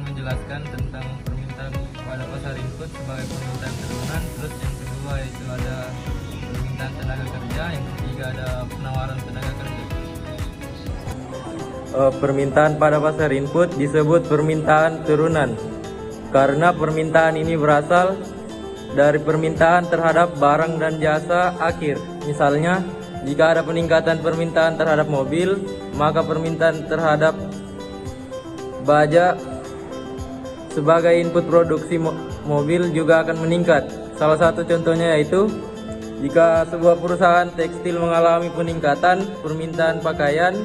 menjelaskan tentang permintaan pada pasar input sebagai permintaan turunan. Terus yang kedua itu ada permintaan tenaga kerja, yang ketiga ada penawaran tenaga kerja. Permintaan pada pasar input disebut permintaan turunan karena permintaan ini berasal dari permintaan terhadap barang dan jasa akhir. Misalnya, jika ada peningkatan permintaan terhadap mobil, maka permintaan terhadap baja sebagai input produksi mobil juga akan meningkat. Salah satu contohnya yaitu jika sebuah perusahaan tekstil mengalami peningkatan permintaan pakaian,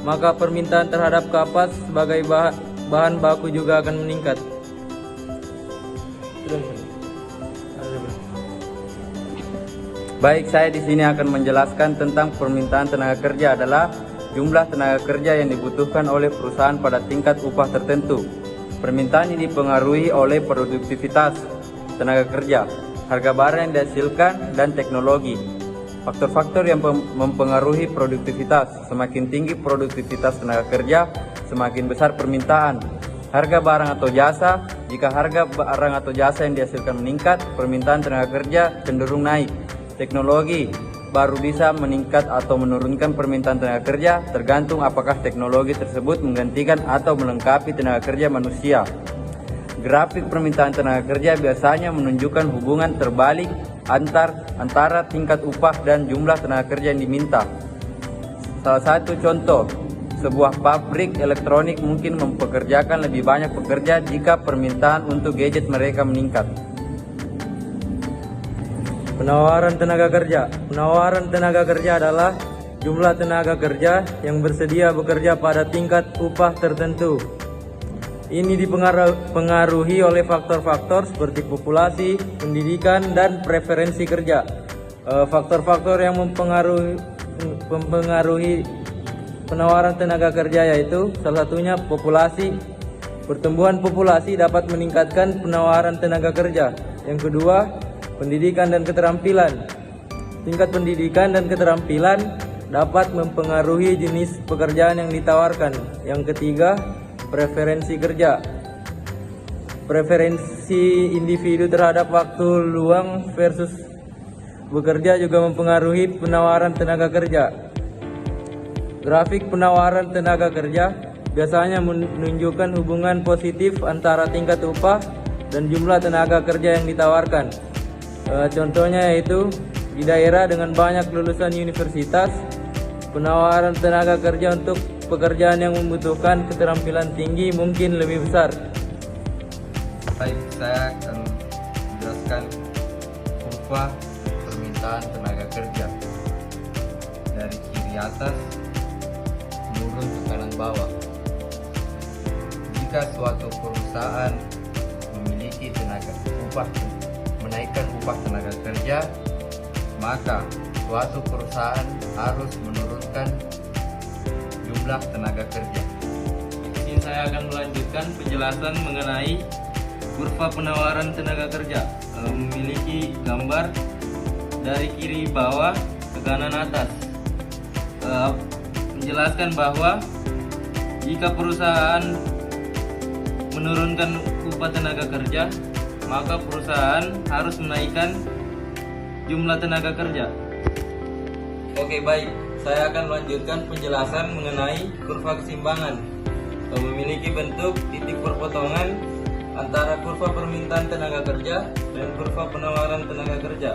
maka permintaan terhadap kapas sebagai bahan baku juga akan meningkat. Baik, saya di sini akan menjelaskan tentang permintaan tenaga kerja adalah jumlah tenaga kerja yang dibutuhkan oleh perusahaan pada tingkat upah tertentu. Permintaan ini dipengaruhi oleh produktivitas tenaga kerja, harga barang yang dihasilkan, dan teknologi. Faktor-faktor yang mempengaruhi produktivitas: semakin tinggi produktivitas tenaga kerja, semakin besar permintaan. Harga barang atau jasa: jika harga barang atau jasa yang dihasilkan meningkat, permintaan tenaga kerja cenderung naik. Teknologi baru bisa meningkat atau menurunkan permintaan tenaga kerja, tergantung apakah teknologi tersebut menggantikan atau melengkapi tenaga kerja manusia. Grafik permintaan tenaga kerja biasanya menunjukkan hubungan terbalik antara tingkat upah dan jumlah tenaga kerja yang diminta. Salah satu contoh, sebuah pabrik elektronik mungkin mempekerjakan lebih banyak pekerja jika permintaan untuk gadget mereka meningkat. Penawaran tenaga kerja. Penawaran tenaga kerja adalah jumlah tenaga kerja yang bersedia bekerja pada tingkat upah tertentu. Ini dipengaruhi oleh faktor-faktor seperti populasi, pendidikan, dan preferensi kerja. Faktor-faktor yang mempengaruhi penawaran tenaga kerja yaitu salah satunya populasi. Pertumbuhan populasi dapat meningkatkan penawaran tenaga kerja. Yang kedua, pendidikan dan keterampilan. Tingkat pendidikan dan keterampilan dapat mempengaruhi jenis pekerjaan yang ditawarkan. Yang ketiga, preferensi kerja. Preferensi individu terhadap waktu luang versus bekerja juga mempengaruhi penawaran tenaga kerja. Grafik penawaran tenaga kerja biasanya menunjukkan hubungan positif antara tingkat upah dan jumlah tenaga kerja yang ditawarkan. Contohnya yaitu di daerah dengan banyak lulusan universitas, penawaran tenaga kerja untuk pekerjaan yang membutuhkan keterampilan tinggi mungkin lebih besar. Baik, saya akan menjelaskan kurva permintaan tenaga kerja dari kiri atas menurun ke kanan bawah. Jika suatu perusahaan memiliki menaikkan upah tenaga kerja, maka suatu perusahaan harus menurunkan jumlah tenaga kerja. Di sini saya akan melanjutkan penjelasan mengenai kurva penawaran tenaga kerja. Memiliki gambar dari kiri bawah ke kanan atas. Menjelaskan bahwa jika perusahaan menurunkan upah tenaga kerja, maka perusahaan harus menaikkan jumlah tenaga kerja. Oke, baik. Saya akan melanjutkan penjelasan mengenai kurva keseimbangan. Memiliki bentuk titik perpotongan antara kurva permintaan tenaga kerja dan kurva penawaran tenaga kerja.